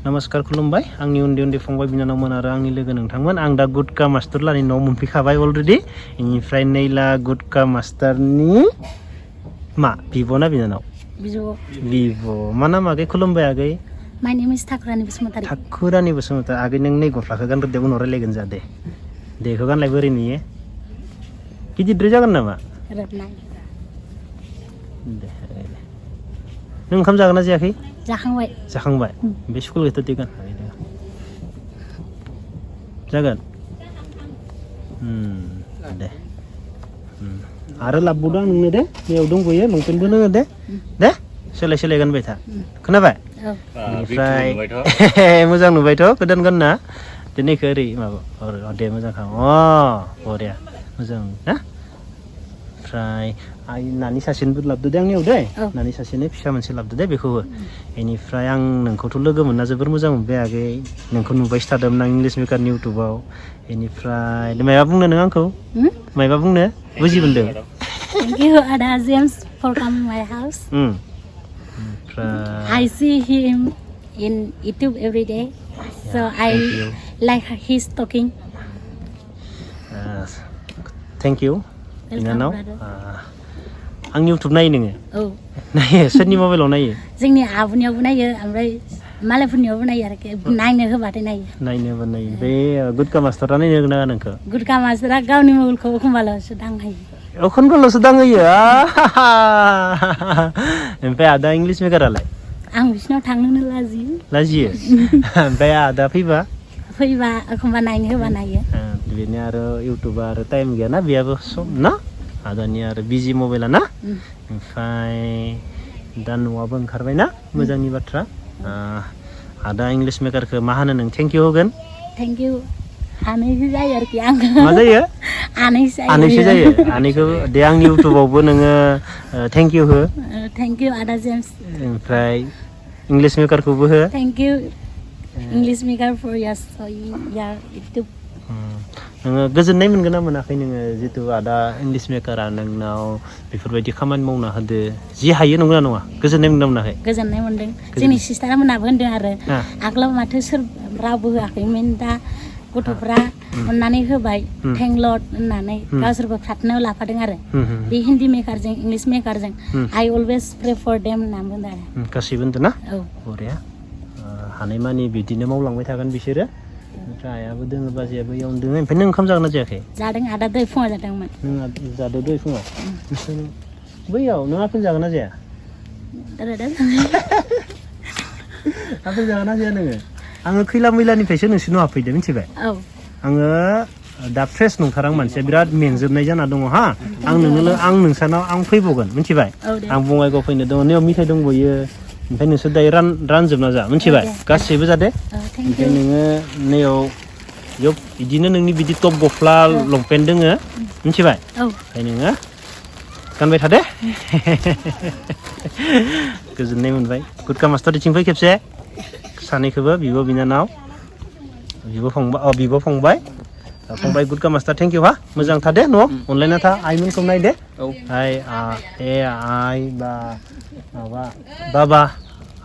नमस्कार खुलुमबाय आंनि उन्दै उन्दै फंबाय बिनानावमोन आरो आंनि लोगो नोंथांमोन आं दा गुटका मास्टर लानि न'आव मोनफैखाबाय अलरेडि इनिफ्राय नैला गुटका मास्टारनि मा बिब'ना बिनानाव बिब' मा नाम आगै खुलुमबाय आगै My name is Thakurani Basumatari. Thakurani Basumatari आगै नों नै गस्लाखौ गानग्रोदो उनाव रायलायगोन जा दे देखौ गानलाय बोरै नुयो गिदिरद्राय जागोन नामा दे नों ओंखाम जागोन ना जायाखै जाखांबाय जाखांबाय बे स्कुल गैथ' दिगोन जागोन दे आरो लाबोदो आं नोंनो दे बेयाव दंबोयो लंपेन्टबो नोङो दे दे सोलाय सोलाय गानबाय था खोनाबाय ओमफ्राय मोजां नुबायथ' गोदान गानना दिनैखौ ओरै माबा दे मोजां खालाम बरिया मोजां ना ओमफ्राय नानि सासेनोबो लाबोदो दे आंनियाव दे नानि सासेनो फिसा मोनसे लाबोदो दे बेखौबो बेनिफ्राय आं नोंखौथ' लोगो मोनना जोबोर मोजां मोनबाय आगै नोंखौ नुबायसो थादोंमोन आं इंलिश मेकारनि इउटुबाव बेनिफ्राय मायबा बुंनो नों आंखौ मायबा बुंनो बुजि मोनदों Thank you Ada James for coming my house. I see him in YouTube every day, so I like his talking. Thank you. Welcome, आंनि इउटुब नायो नोङो नायो सोरनि मबाइलाव नायो जोंनि आबुनियावबो नायो ओमफ्राय मालायफोरनियावबो नायो आरोखि नायनो होबाथाय नायो नायनोबो नायो बे गुटका मास्टारा नायनो गोनां नोंखौ गुटका मास्टारा गावनि मबाइलखौ एखमबाल'सो दांहोयो एखनबाल'सो दांहोयो ओमफ्राय आदा इंलिश मेकारालाय आं बिसिनाव थांनोनो लाजियो ओमफ्राय आदा फैबा एखमबा नायनो होबा नायो बेनो आरो इउटुबा आरो टाइम गैयाना बेयाबो सम ना आदानि आरो बिजि मबाइला ना ओमफ्राय दा न'आबो ओंखारबाय ना मोजांनि बाथ्रा आदा इंलिश मेकारखौ मा होनो नों थेंक इउ होगोन थेंक इउ आनैसो जायो आरोखि आं मा जायो आनैसो जायो आनैखौ दे आंनि इउटुबावबो नोङो थेंक इउ हो थेंक इउ आदा जेम्स ओमफ्राय इंलिश मेकारखौबो हो थेंक इउ इंलिश मेकार फर यार इउटुब नोङो गोजोननाय मोनगोन ना मोनाखै नोङो जितु आदा इंलिश मेकारा नोंनाव बेफोरबायदि खामानि मावना होदो जि हायो नंगौना नङा गोजोननाय मोनदों मोनाखै गोजोननाय मोनदों जोंनि सिस्टारा मोनाबो होनदों आरो आगोलाव माथो सोर रावबो होआखैमोन दा गथ'फ्रा अननानै होबाय थेंक लर्ड होननानै गावसोरबो प्रार्थनायाव लाफादों आरो बे हिन्दी मेकारजों इंलिश मेकारजों I always pray for them होननानै बुंदों आरो गासैबो होनदों ना बरिया हानायमानि बिदिनो मावलांबाय थागोन बिसोरो ओमफ्राय आयाबो दोङो बाजैयाबो इयावनो दोङो ओमफ्राय नों ओंखाम जागोन ना जायाखै जादों आदा दहाय फुङाव जादोंमोन नों जादो दहाय फुङाव बैयाव नों आपेल जागोन ना जाया आपेल जागोन ना जाया नोङो आङो खैला मैलानिफ्रायसो नोंसोरनाव हाबफैदों मिथिबाय आङो दा फ्रेस नंथारा आं मानसिया बिराद मेंजोबनाय जाना दङ हा आं नोंसानाव आं फैबावगोन मिथिबाय आं बङाइगाव फैनो दङ नैयाव मिथाइ दंबोयो ओमफ्राय नोंसोर दायो रानजोबना जा मिथिबाय गासैबो जादे ओमफ्राय नोङो नैयाव बिदिनो नोंनि बिदि टप गस्ला लंपेन्ट दोङो मिथिबाय ओमफ्राय नोङो गानबाय थादे गोजोननाय मोनबाय गुटका मास्टारथिं फै खेबसे सानैखौबो बिब' बिनानाव बिब' फंबाय गुटका मास्टार थेंक इउ हा मोजां थादे न'आव अनलायना था आइमोनखौ नायदे आइ बा माबा बाबा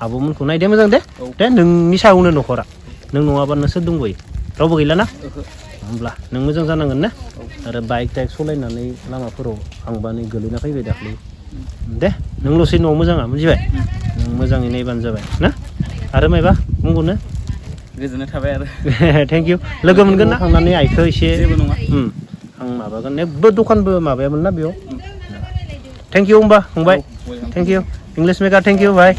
आब'मोनखौ नायदे मोजां दे नोंनि सायावनो न'खरा नों नङाबा नोंसोर दंबोयो रावबो गैला ना होमब्ला नों मोजां जानांगोन ना आरो बाइक टाइक सालायनानै लामाफोराव आंबा नै गोलैना फैबाय दाख्लै दे नोंल'सै न'आव मोजाङा बुजिबाय नों मोजाङै नायबानो जाबाय ना आरो मायबा बुंगौनो गोजोननाय थाबाय आरो थेंक इउ लोगो मोनगोन ना थांनानै आइखौ एसे जेबो नङा आं माबागोन जेबो दखानबो माबायामोन ना बेयाव थेंक इउ होमबा फंबाय thank you English maker thank you Bhai